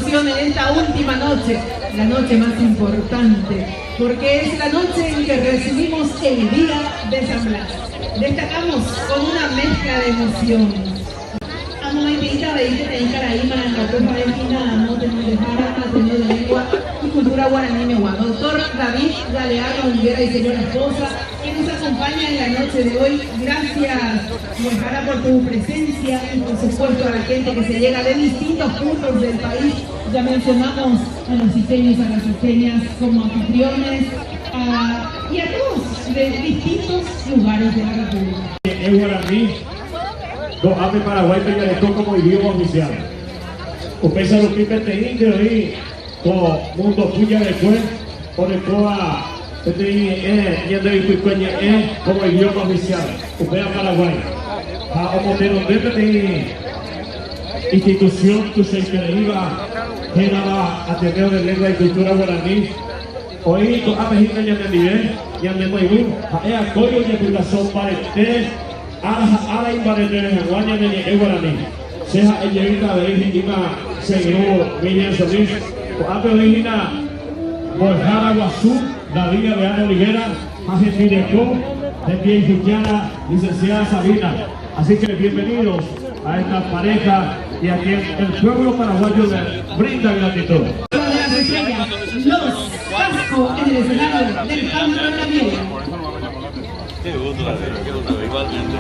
emoción en esta última noche, la noche más importante, porque es la noche en que recibimos el día de San Blas. Destacamos con una mezcla de emociones. Amo Maitita, Beite, Teícara, Imara, Catupa, Delfina, Amo, Tenor de Jara, Tenor de Lengua y Cultura Guaraní Mehua. Doctor David Galeano Olguera y señora esposa, que nos acompaña en la noche de hoy. Gracias, Muejara, por tu presencia y por supuesto a la gente que se llega de distintos puntos del país. Ya mencionamos a los iseños, a las iseñas como anfitriones y a todos de distintos lugares de la República. El guaraní no habla Paraguay peñaretó como idioma oficial. Usted se lo pide índio ahí, con mundo puya después, por el coa, como idioma oficial. Usted a Paraguay. A donde institución tu se iba generaba Ateneo de Lengua y Cultura Guaraní. Hoy con Amejita ya de nivel, ya de muy bien, a apoyo y divulgación para este. Ahora imparece en Guaña de Guaraní. Seja el llevita de Íntima, señor Miguel Solís, Ape Origina, Borjara Guazú, David Real Oliguera, Agente Director, de Pie Fuquiana, licenciada Sabina. Así que bienvenidos a esta pareja y a quien el pueblo paraguayo le brinda gratitud. Los Casco en el escenario del Campo de la Miel. Qué gusto, igualmente.